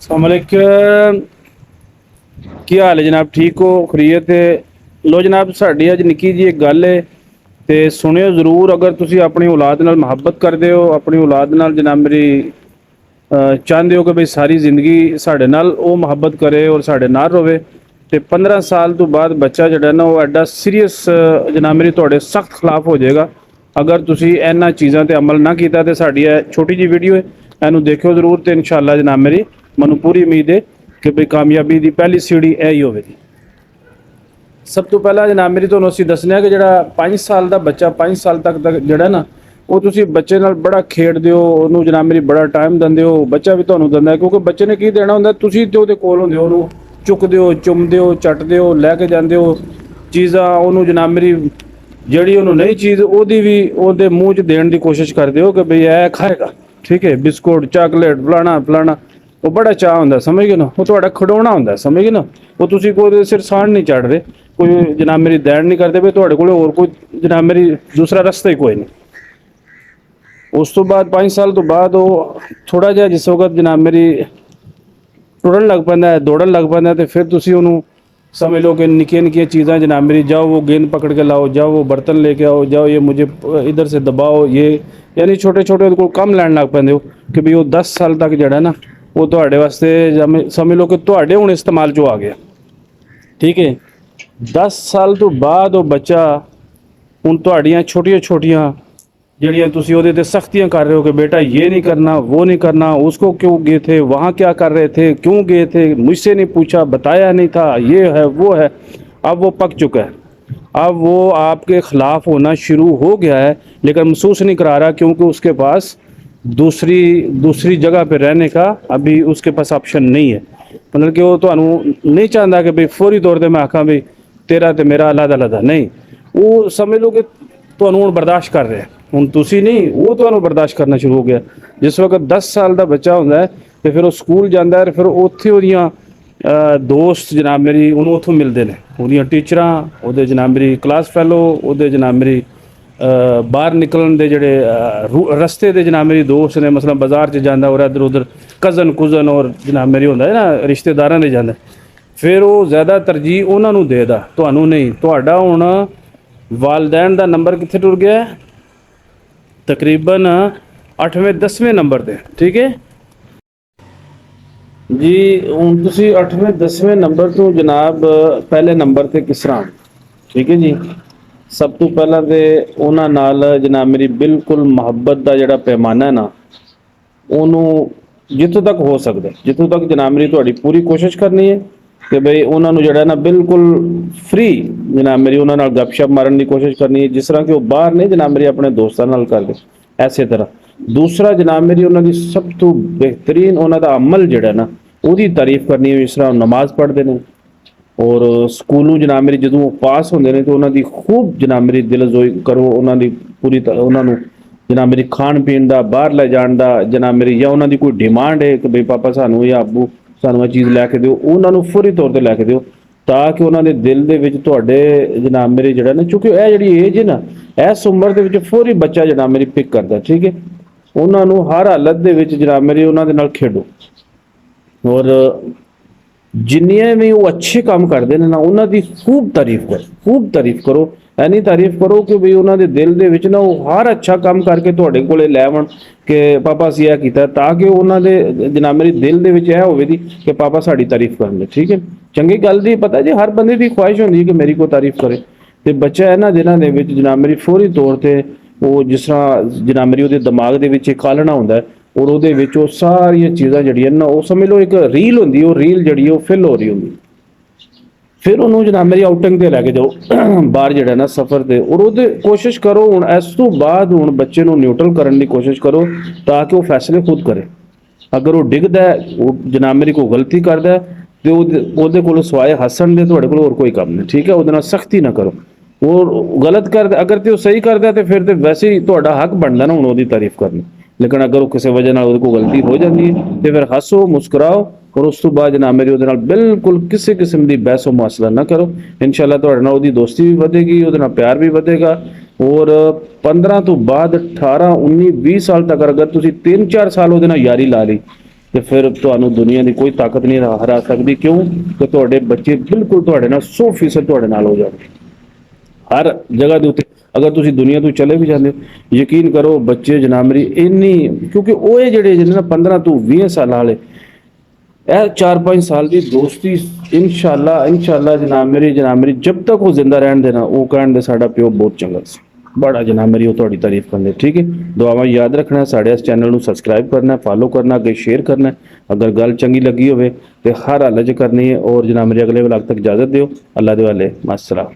अस्सलामुअलैकुम। ਕੀ ਹਾਲ ਹੈ ਜਨਾਬ? ਠੀਕ ਹੋ? ਖੁਰੀਅਤ ਹੈ? ਲੋ ਜਨਾਬ, ਸਾਡੀ ਅੱਜ ਨਿੱਕੀ ਜੀ ਇੱਕ ਗੱਲ ਹੈ ਤੇ ਸੁਣਿਓ ਜ਼ਰੂਰ। ਅਗਰ ਤੁਸੀਂ ਆਪਣੀ ਔਲਾਦ ਨਾਲ ਮੁਹੱਬਤ ਕਰਦੇ ਹੋ, ਆਪਣੀ ਔਲਾਦ ਨਾਲ ਜਨਾਬ ਮੇਰੀ ਚਾਹੁੰਦੇ ਹੋ ਕਿ ਬਈ ਸਾਰੀ ਜ਼ਿੰਦਗੀ ਸਾਡੇ ਨਾਲ ਉਹ ਮੁਹੱਬਤ ਕਰੇ ਔਰ ਸਾਡੇ ਨਾਲ ਰਵੇ, ਤੇ 15 ਸਾਲ ਤੋਂ ਬਾਅਦ ਬੱਚਾ ਜਿਹੜਾ ਨਾ ਉਹ ਐਡਾ ਸੀਰੀਅਸ ਜਨਾਬ ਮੇਰੀ ਤੁਹਾਡੇ ਸਖਤ ਖਿਲਾਫ ਹੋ ਜਾਏਗਾ ਅਗਰ ਤੁਸੀਂ ਇਹਨਾਂ ਚੀਜ਼ਾਂ ਤੇ ਅਮਲ ਨਾ ਕੀਤਾ। ਤੇ ਸਾਡੀ ਇਹ ਛੋਟੀ ਜੀ ਵੀਡੀਓ ਹੈ, ਇਹਨੂੰ ਦੇਖਿਓ ਜ਼ਰੂਰ ਤੇ ਇਨਸ਼ਾਅੱਲਾ ਜਨਾਬ ਮੇਰੀ ਮੈਨੂੰ ਪੂਰੀ ਉਮੀਦ ਹੈ ਕਿ ਬਈ ਕਾਮਯਾਬੀ ਦੀ ਪਹਿਲੀ ਸੀढ़ी ਇਹ ਹੀ ਹੋਵੇਗੀ। ਸਭ ਤੋਂ ਪਹਿਲਾਂ ਜਨਾਬ ਮੇਰੀ ਤੁਹਾਨੂੰ ਅਸੀਂ ਦੱਸਣਾ ਕਿ ਜਿਹੜਾ 5 ਸਾਲ ਦਾ ਬੱਚਾ 5 ਸਾਲ ਤੱਕ ਜਿਹੜਾ ਨਾ ਉਹ ਤੁਸੀਂ ਬੱਚੇ ਨਾਲ ਬੜਾ ਖੇਡਦੇ ਹੋ, ਉਹਨੂੰ ਜਨਾਬ ਮੇਰੀ ਬੜਾ ਟਾਈਮ ਦਿੰਦੇ ਹੋ, ਬੱਚਾ ਵੀ ਤੁਹਾਨੂੰ ਦਿੰਦਾ, ਕਿਉਂਕਿ ਬੱਚੇ ਨੇ ਕੀ ਦੇਣਾ ਹੁੰਦਾ, ਤੁਸੀਂ ਤੇ ਉਹਦੇ ਕੋਲ ਹੁੰਦੇ ਹੋ, ਉਹਨੂੰ ਚੁੱਕਦੇ ਹੋ, ਚੁੰਮਦੇ ਹੋ, ਚੱਟਦੇ ਹੋ, ਲੈ ਕੇ ਜਾਂਦੇ ਹੋ ਚੀਜ਼ਾਂ, ਉਹਨੂੰ ਜਨਾਬ ਮੇਰੀ ਜਿਹੜੀ ਉਹਨੂੰ ਨਹੀਂ ਚੀਜ਼ ਉਹਦੀ ਵੀ ਉਹਦੇ ਮੂੰਹ 'ਚ ਦੇਣ ਦੀ ਕੋਸ਼ਿਸ਼ ਕਰਦੇ ਹੋ ਕਿ ਬਈ ਇਹ ਖਾਏਗਾ, ਠੀਕ ਹੈ, ਬਿਸਕੁਟ, ਚਾਕਲੇਟ, ਫਲਾਣਾ ਫਲਾਣਾ, ਉਹ ਬੜਾ ਚਾਹ ਹੁੰਦਾ, ਸਮਝ ਗਏ ਨਾ, ਉਹ ਤੁਹਾਡਾ ਖਿਡੌਣਾ ਹੁੰਦਾ, ਸਮਝ ਗਏ ਨਾ, ਉਹ ਤੁਸੀਂ ਕੋਈ ਸਿਰ ਸਾਂਢ ਨਹੀਂ ਚੜ੍ਹ ਰਹੇ, ਕੋਈ ਜਨਾਬ ਮੇਰੀ ਦੇਣ ਨਹੀਂ ਕਰਦੇ ਵੀ ਤੁਹਾਡੇ ਕੋਲ ਹੋਰ ਕੋਈ ਜਨਾਬ ਮੇਰੀ ਦੂਸਰਾ ਰਸਤਾ ਹੀ ਕੋਈ ਨਹੀਂ। ਉਸ ਤੋਂ ਬਾਅਦ 5 ਸਾਲ ਤੋਂ ਬਾਅਦ ਉਹ ਥੋੜਾ ਜਿਹਾ ਜਿਸ ਵਕਤ ਜਨਾਬ ਮੇਰੀ ਟੁਰਨ ਲੱਗ ਪੈਂਦਾ ਹੈ, ਦੌੜਨ ਲੱਗ ਪੈਂਦਾ, ਤੇ ਫਿਰ ਤੁਸੀਂ ਉਹਨੂੰ समझ लो कि निक्की निक्की चीज़ें जनाब मेरी, जाओ वो गेंद पकड़ के लाओ, जाओ वो बर्तन लेके आओ, जाओ ये मुझे इधर से दबाओ, ये यानी छोटे छोटे को कम लैन लग पैंदे हो कि भी वो 10 साल तक जड़ा ना वो तुहाडे वास्ते समझ लो कि तुहाडे हुण इस्तेमाल चो आ गया, ठीक है। 10 साल तो बाद वो बच्चा हुण तुहाडियां छोटियां छोटियां जड़ियाँ तुसी ओहदे ते सख्तियां कर रहे हो कि बेटा ये नहीं करना, वो नहीं करना, उसको क्यों गए थे, वहाँ क्या कर रहे थे, क्यों गए थे, मुझसे नहीं पूछा, बताया नहीं था, ये है वो है। अब वो पक चुका है, अब वो आपके ख़िलाफ़ होना शुरू हो गया है, लेकिन महसूस नहीं करा रहा क्योंकि उसके पास दूसरी जगह पे रहने का अभी उसके पास ऑप्शन नहीं है। मतलब कि वो तो नहीं चाहता कि भाई फौरी तौर पर मैं आखा भी तेरा तो मेरा अलग अलग, नहीं, वो समझ लो कि ਤੁਹਾਨੂੰ ਹੁਣ ਬਰਦਾਸ਼ਤ ਕਰ ਰਿਹਾ, ਹੁਣ ਤੁਸੀਂ ਨਹੀਂ, ਉਹ ਤੁਹਾਨੂੰ ਬਰਦਾਸ਼ਤ ਕਰਨਾ ਸ਼ੁਰੂ ਹੋ ਗਿਆ। ਜਿਸ ਵਕਤ 10 ਸਾਲ ਦਾ ਬੱਚਾ ਹੁੰਦਾ ਹੈ ਤੇ ਫਿਰ ਉਹ ਸਕੂਲ ਜਾਂਦਾ ਹੈ, ਫਿਰ ਉੱਥੇ ਉਹਦੀਆਂ ਦੋਸਤ ਜਨਾਬ ਮੇਰੀ ਉਹਨੂੰ ਉੱਥੋਂ ਮਿਲਦੇ ਨੇ, ਉਹਦੀਆਂ ਟੀਚਰਾਂ, ਉਹਦੇ ਜਨਾਬ ਮੇਰੀ ਕਲਾਸ ਫੈਲੋ, ਉਹਦੇ ਜਨਾਬ ਮੇਰੀ ਬਾਹਰ ਨਿਕਲਣ ਦੇ ਜਿਹੜੇ ਰਸਤੇ ਦੇ ਜਨਾਬ ਮੇਰੀ ਦੋਸਤ ਨੇ, ਮਸਲਾ ਬਾਜ਼ਾਰ 'ਚ ਜਾਂਦਾ ਔਰ ਇੱਧਰ ਉੱਧਰ ਕਜ਼ਨ ਕੁਜ਼ਨ ਔਰ ਜਨਾਬ ਮੇਰੀ ਹੁੰਦਾ ਹੈ ਨਾ ਰਿਸ਼ਤੇਦਾਰਾਂ ਦੇ ਜਾਂਦਾ, ਫਿਰ ਉਹ ਜ਼ਿਆਦਾ ਤਰਜੀਹ ਉਹਨਾਂ ਨੂੰ ਦੇਦਾ, ਤੁਹਾਨੂੰ ਨਹੀਂ। ਤੁਹਾਡਾ ਹੁਣ वालदैन का नंबर कितने टुर गया, तकरीबन 8वें-10वें नंबर पे, ठीक है जी। हूँ तुसी 8वें-10वें नंबर तो जनाब पहले नंबर ते किस तरह, ठीक है जी। सब तो पहला तो उन्हां नाल जनाब मेरी बिल्कुल मुहब्बत का जिहड़ा पैमाना है ना, उन्होंने जितों तक हो सकता, जितों तक जनाब मेरी तुहाडी पूरी कोशिश करनी है कि बई उन्होंने जड़ा ना बिल्कुल फ्री जनाब मेरी उन्होंने गपशप मारन की कोशिश करनी है, जिस तरह कि वो बाहर नहीं जनाब मेरी अपने दोस्तों नाल करते, ऐसे तरह। दूसरा जनाब मेरी उन्होंने सब तो बेहतरीन उन्होंने अमल जड़ा ना उसकी तारीफ करनी है, जिस तरह नमाज पढ़ते हैं और स्कूलों जनाब मेरी जो पास होंगे ने तो उन्होंने खूब जनाब मेरी दिलजोई करो, उन्होंने पूरी उन्होंने जनाब मेरी खाण पीन का बाहर ले जाने का जनाब मेरी, या उन्होंने कोई डिमांड है कि बई पापा सानू या अबू सानू ये चीज़ लैके दिओ, उन्होंने फौरी तौर पर लैके दिओ ताकि उन्होंने दिल दे विच तुहाडे जनाब मेरी जड़ा ना, चूँकि यह जी एज है ना इस उम्र दे विच फौरी बच्चा जनाब मेरी पिक करता, ठीक है। उन्होंने हर हालत दे विच जनाब मेरी उन्होंने नाल खेडो और जिन्नियां भी वो अच्छे काम करते हैं ना उन्होंने खूब तारीफ करो, खूब तारीफ करो, ऐनी तारीफ करो कि भी उन्होंने दिल दे विच ना वो हर अच्छा काम करके तुहाडे कोले लै आवन कि पापा असीं यह कीता, ताकि उन्होंने जनाब मेरी दिल दे विच यह होवे दी कि पापा साडी तारीफ करन, ठीक है। चंगी गल दी पता जी, हर बंदे की ख्वाहिश होंदी है कि मेरी कोई तारीफ करे, तो बच्चा इन्हां दिनां दे विच जनाब मेरी फौरी तौर पर वो जिस तरह जनाब मेरी उहदे दिमाग दे विच एक आलना हुंदा है और उहदे विच वो सारियां चीज़ां जड़ियां ना वो समझ लो एक रील होंदी, वो रील जड़ी वो फिल हो रही होंदी, फिर उन्होंने जनाब मेरी आउटिंग ते लैके जाओ बाहर जड़ा ना सफ़र ते, और वो कोशिश करो हुण इस तो बाद हुण बच्चे नूं न्यूट्रल करने की कोशिश करो ताकि वो फैसले खुद करे। अगर वो डिगदा है, वो जनाब मेरी कोई गलती करता है तो वो कोल सवाए हसन दे तुहाडे कोल होर कोई काम नहीं, ठीक है। उहदे नाल सख्ती ना करो, वो गलत कर अगर तो सही करता तो फिर तो वैसे ही तुहाडा हक बनदा ना हुण उहदी तारीफ करनी, लेकिन अगर वो किसी वजह नाल उहदे कोल गलती हो जाती है तो फिर हसो मुस्कुराओ और उस तो बाद जनाब मेरी उहदे नाल बिल्कुल किसी किस्म की बहस मुआसला ना करो। इंशाअल्लाह तुहाडे नाल उहदी दोस्ती भी वधेगी, उहदे नाल प्यार भी वधेगा और 15 तो बाद 18 19 20 साल तक अगर तुसीं 3-4 साल उहदे नाल यारी ला ली ਤੇ ਫਿਰ ਤੁਹਾਨੂੰ ਦੁਨੀਆ ਦੀ ਕੋਈ ਤਾਕਤ ਨਹੀਂ ਹਰਾ ਸਕਦੀ। ਕਿਉਂ? ਕਿ ਤੁਹਾਡੇ ਬੱਚੇ ਬਿਲਕੁਲ ਤੁਹਾਡੇ ਨਾਲ 100% ਤੁਹਾਡੇ ਨਾਲ ਹੋ ਜਾਣਗੇ। ਹਰ ਜਗ੍ਹਾ ਦੇ ਉੱਤੇ ਅਗਰ ਤੁਸੀਂ ਦੁਨੀਆ ਤੋਂ ਚਲੇ ਵੀ ਜਾਂਦੇ ਹੋ, ਯਕੀਨ ਕਰੋ ਬੱਚੇ ਜਨਾਬ ਮੇਰੀ ਇੰਨੀ, ਕਿਉਂਕਿ ਉਹ ਇਹ ਜਿਹੜੇ ਜਿਹਨਾਂ 15 ਤੋਂ 20 ਸਾਲਾਂ ਵਾਲੇ, ਇਹ 4-5 ਸਾਲ ਦੀ ਦੋਸਤੀ ਇਨਸ਼ਾਅੱਲਾ ਜਨਾਬ ਮੇਰੀ ਜਬ ਤੱਕ ਉਹ ਜ਼ਿੰਦਾ ਰਹਿਣ ਦੇਣਾ, ਉਹ ਕਹਿਣ ਦੇ ਸਾਡਾ ਪਿਓ ਬਹੁਤ ਚੰਗਾ ਸੀ, ਬੜਾ ਜਨਾਬ ਮੇਰੀ ਉਹ ਤੁਹਾਡੀ ਤਾਰੀਫ ਕਰਦੇ। ਠੀਕ ਹੈ, ਦੁਆਵਾਂ ਯਾਦ ਰੱਖਣਾ, ਸਾਡੇ ਇਸ ਚੈਨਲ ਨੂੰ ਸਬਸਕ੍ਰਾਈਬ ਕਰਨਾ, ਫਾਲੋ ਕਰਨਾ, ਅੱਗੇ ਸ਼ੇਅਰ ਕਰਨਾ। ਅਗਰ ਗੱਲ ਚੰਗੀ ਲੱਗੀ ਹੋਵੇ ਤੇ ਹਰ ਹਾਲਤ 'ਚ ਕਰਨੀ ਹੈ। ਔਰ ਜਨਾਬ ਮੇਰੇ ਅਗਲੇ ਵਲੌਗ ਤੱਕ ਇਜਾਜ਼ਤ ਦਿਓ। ਅੱਲਾ ਦੇ ਵਾਲੇ, ਮਾਸਲਾਮ।